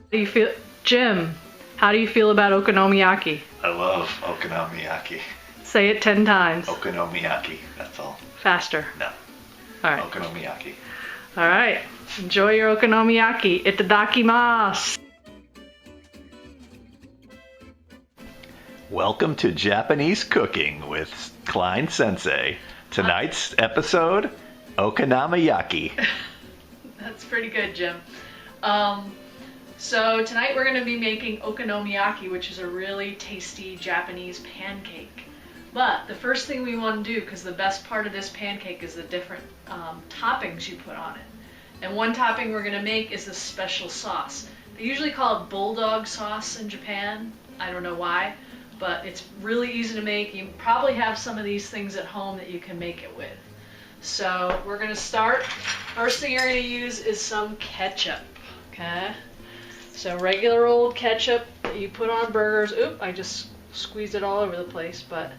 How do you feel, Jim? How do you feel about okonomiyaki? I love okonomiyaki. Say it 10 times. Okonomiyaki, that's all. Faster. No. All right. Okonomiyaki. All right. Enjoy your okonomiyaki. Itadakimasu. Welcome to Japanese Cooking with Klein Sensei. Tonight's episode, Okonomiyaki. That's pretty good, Jim. So tonight we're going to be making okonomiyaki, which is a really tasty Japanese pancake. But the first thing we want to do, because the best part of this pancake is the different toppings you put on it. And one topping we're going to make is this special sauce. They usually call it bulldog sauce in Japan. I don't know why, but it's really easy to make. You probably have some of these things at home that you can make it with. So we're going to start. First thing you're going to use is some ketchup. Okay? So regular old ketchup that you put on burgers. Oop, I just squeezed it all over the place, but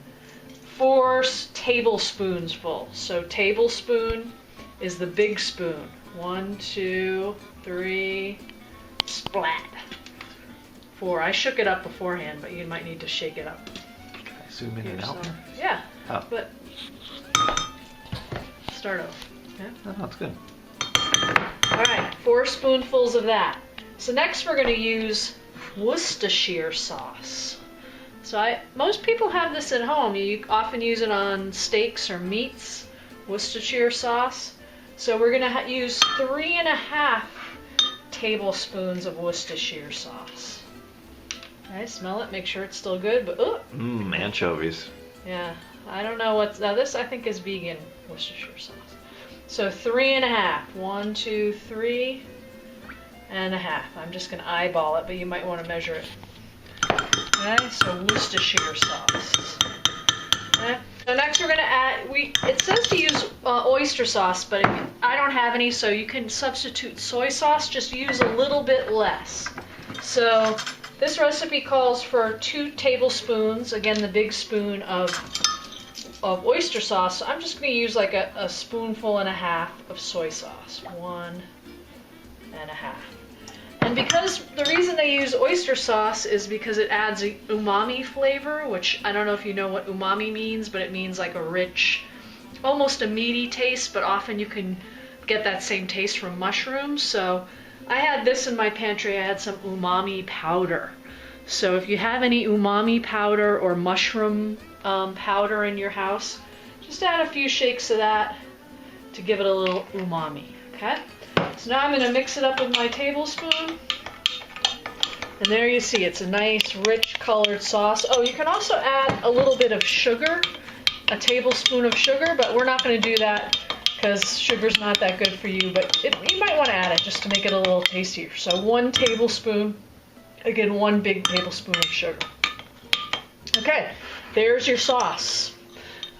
4 tablespoons full. So tablespoon is the big spoon. 1, 2, 3, splat. 4. I shook it up beforehand, but you might need to shake it up. Can I zoom in and out? Yeah, Oh. but start over. Yeah. Oh, that's good. All right, 4 spoonfuls of that. So next we're going to use Worcestershire sauce. So most people have this at home. You often use it on steaks or meats, Worcestershire sauce. So we're going to use 3.5 tablespoons of Worcestershire sauce. Okay, smell it, make sure it's still good. But Anchovies. yeah, I don't know what's now. This I think is vegan Worcestershire sauce. So 3.5. 1, 2, 3.5. I'm just going to eyeball it, but you might want to measure it. Okay, so Worcestershire sauce. Okay. So next we're going to add, it says to use oyster sauce, but I don't have any, so you can substitute soy sauce, just use a little bit less. So this recipe calls for 2 tablespoons, again the big spoon of oyster sauce. So I'm just going to use like a spoonful and a half of soy sauce. 1.5. And because the reason they use oyster sauce is because it adds a umami flavor, which I don't know if you know what umami means, but it means like a rich, almost a meaty taste, but often you can get that same taste from mushrooms. So I had this in my pantry. I had some umami powder. So if you have any umami powder or mushroom powder in your house, just add a few shakes of that to give it a little umami, okay? So now I'm going to mix it up with my tablespoon. And there you see, it's a nice, rich colored sauce. Oh, you can also add a little bit of sugar, a tablespoon of sugar, but we're not going to do that because sugar's not that good for you. But you might want to add it just to make it a little tastier. So 1 tablespoon, again, 1 big tablespoon of sugar. Okay, there's your sauce.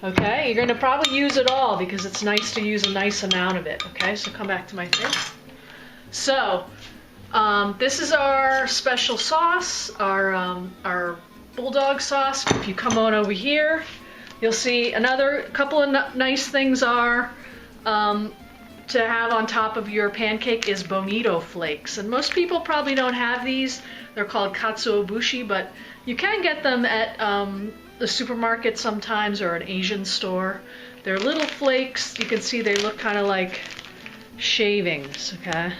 Okay, you're going to probably use it all because it's nice to use a nice amount of it. Okay, so come back to my thing. So, this is our special sauce, our bulldog sauce. If you come on over here, you'll see another couple of nice things are to have on top of your pancake is bonito flakes. And most people probably don't have these. They're called katsuobushi, but you can get them at the supermarket sometimes or an Asian store. They're little flakes. You can see they look kind of like shavings, okay?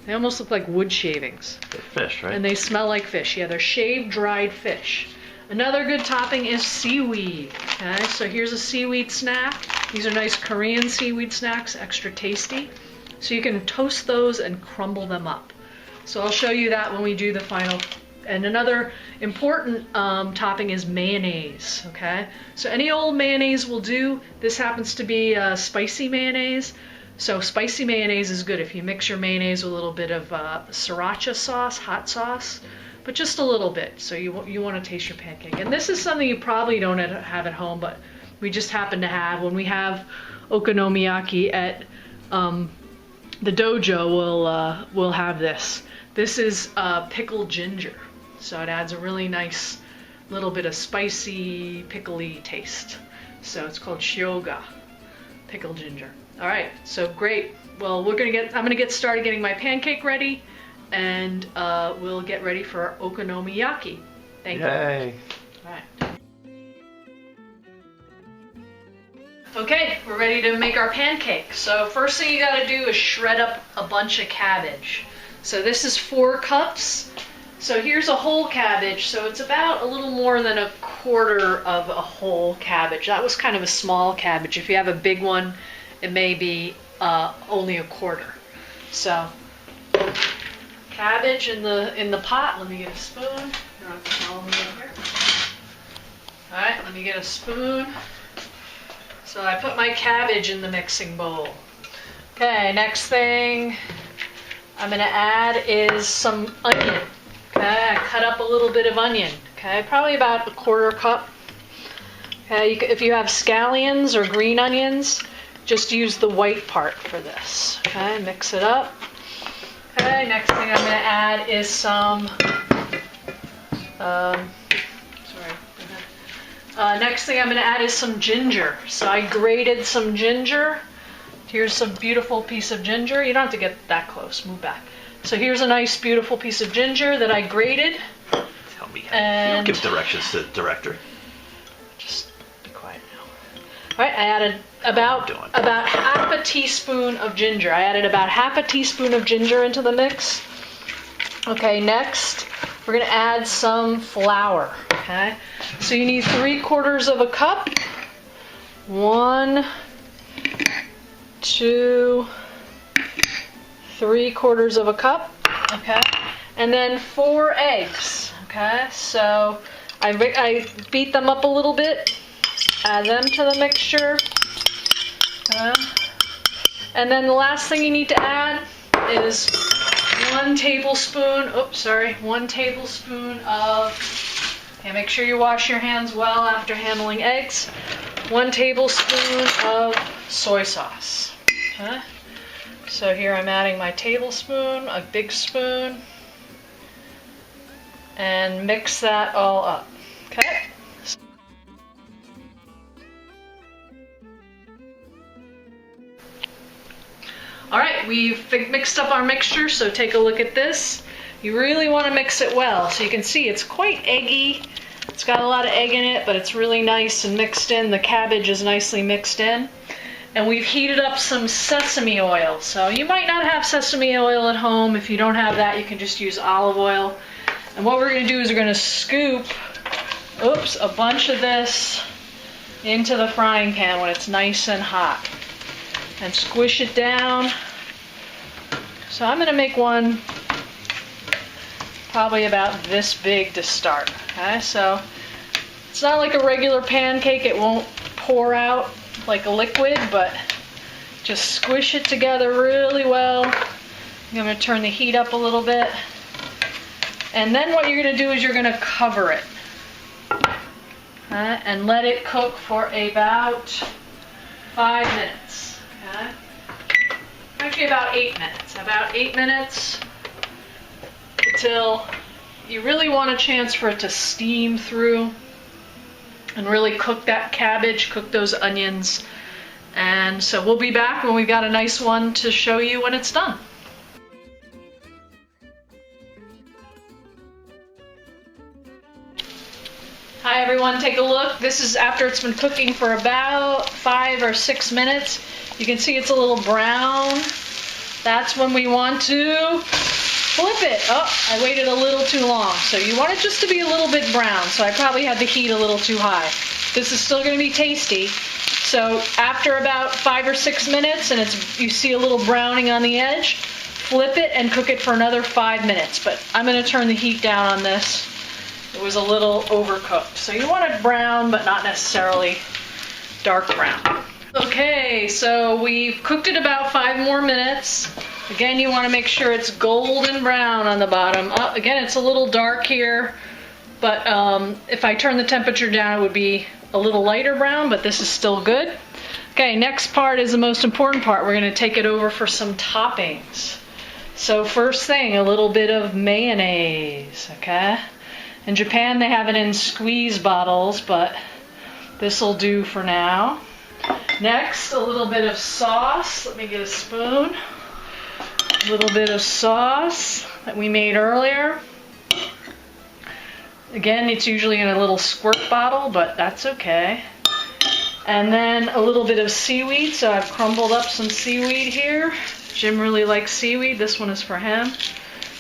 They almost look like wood shavings. They're fish, right? And they smell like fish. Yeah, they're shaved, dried fish. Another good topping is seaweed, okay? So here's a seaweed snack. These are nice Korean seaweed snacks, extra tasty. So you can toast those and crumble them up. So I'll show you that when we do the final. And another important topping is mayonnaise, okay? So any old mayonnaise will do. This happens to be spicy mayonnaise. So spicy mayonnaise is good if you mix your mayonnaise with a little bit of sriracha sauce, hot sauce, but just a little bit. So you want to taste your pancake. And this is something you probably don't have at home, but we just happen to have. When we have okonomiyaki at the dojo, we'll have this. This is pickled ginger. So it adds a really nice little bit of spicy, pickly taste. So it's called shioga, pickled ginger. All right, so great. Well, I'm gonna get started getting my pancake ready. and we'll get ready for our okonomiyaki. Thank you. Yay. All right. Okay, we're ready to make our pancake. So first thing you got to do is shred up a bunch of cabbage. So this is 4 cups. So here's a whole cabbage. So it's about a little more than a quarter of a whole cabbage. That was kind of a small cabbage. If you have a big one, it may be only a quarter. So cabbage in the pot. Let me get a spoon. You don't have to follow me in here. All right, let me get a spoon. So I put my cabbage in the mixing bowl. Okay, next thing I'm going to add is some onion. Okay, I cut up a little bit of onion. Okay, probably about a quarter cup. Okay, if you have scallions or green onions, just use the white part for this. Okay, mix it up. Okay, next thing I'm going to add is some, next thing I'm going to add is some ginger. So I grated some ginger. Here's some beautiful piece of ginger. You don't have to get that close. Move back. So here's a nice, beautiful piece of ginger that I grated. Tell me how you don't give directions to the director. Just be quiet now. All right, I added about half a teaspoon of ginger. I added about half a teaspoon of ginger into the mix. Okay, next we're going to add some flour. Okay, so you need 3/4 of a cup. 1, 2, 3/4 of a cup. Okay, and then 4 eggs. Okay, so I beat them up a little bit. Add them to the mixture. And then the last thing you need to add is 1 tablespoon. One tablespoon of. Okay, make sure you wash your hands well after handling eggs. 1 tablespoon of soy sauce. Okay. So here I'm adding my tablespoon, a big spoon, and mix that all up. Okay. All right, we've mixed up our mixture, so take a look at this. You really want to mix it well. So you can see it's quite eggy. It's got a lot of egg in it, but it's really nice and mixed in. The cabbage is nicely mixed in. And we've heated up some sesame oil. So you might not have sesame oil at home. If you don't have that, you can just use olive oil. And what we're going to do is we're going to scoop, a bunch of this into the frying pan when it's nice and hot. And squish it down. So I'm going to make one probably about this big to start. Okay, so it's not like a regular pancake. It won't pour out like a liquid, but just squish it together really well. I'm going to turn the heat up a little bit. And then what you're going to do is you're going to cover it. And let it cook for about 5 minutes. Okay? Actually about 8 minutes. About 8 minutes until you really want a chance for it to steam through and really cook that cabbage, cook those onions. And so we'll be back when we've got a nice one to show you when it's done. Hi everyone, take a look. This is after it's been cooking for about 5 or 6 minutes. You can see it's a little brown. That's when we want to flip it. Oh, I waited a little too long. So you want it just to be a little bit brown. So I probably had the heat a little too high. This is still going to be tasty. So after about 5 or 6 minutes and you see a little browning on the edge, flip it and cook it for another 5 minutes. But I'm going to turn the heat down on this. It was a little overcooked. So you want it brown, but not necessarily dark brown. Okay, so we've cooked it about 5 more minutes. Again, you want to make sure it's golden brown on the bottom. Again, it's a little dark here, but if I turn the temperature down, it would be a little lighter brown, but this is still good. Okay, next part is the most important part. We're going to take it over for some toppings. So first thing, a little bit of mayonnaise, okay? In Japan, they have it in squeeze bottles, but this will do for now. Next, a little bit of sauce. Let me get a spoon. A little bit of sauce that we made earlier. Again, it's usually in a little squirt bottle, but that's okay. And then a little bit of seaweed, so I've crumbled up some seaweed here. Jim really likes seaweed. This one is for him.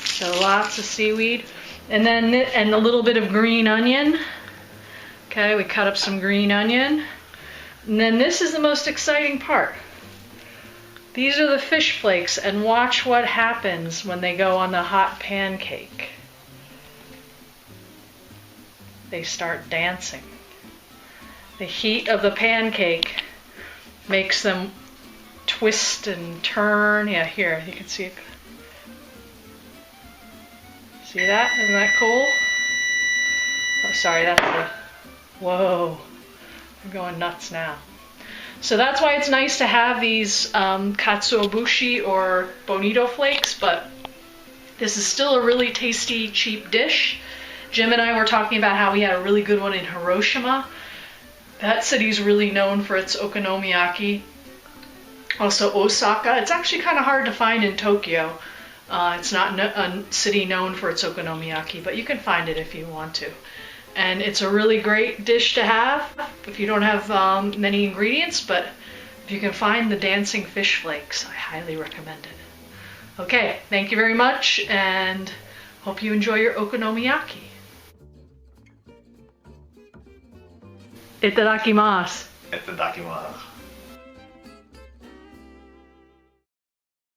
So lots of seaweed. And then a little bit of green onion. Okay, we cut up some green onion. And then this is the most exciting part. These are the fish flakes, and watch what happens when they go on the hot pancake. They start dancing. The heat of the pancake makes them twist and turn. Yeah, here, you can see it. See that? Isn't that cool? Oh, sorry, that's the... Whoa. I'm going nuts now. So that's why it's nice to have these katsuobushi or bonito flakes, but this is still a really tasty, cheap dish. Jim and I were talking about how we had a really good one in Hiroshima. That city's really known for its okonomiyaki. Also Osaka. It's actually kind of hard to find in Tokyo. It's not a city known for its okonomiyaki, but you can find it if you want to. And it's a really great dish to have if you don't have many ingredients, but if you can find the dancing fish flakes, I highly recommend it. Okay, thank you very much, and hope you enjoy your okonomiyaki. Itadakimasu. Itadakimasu.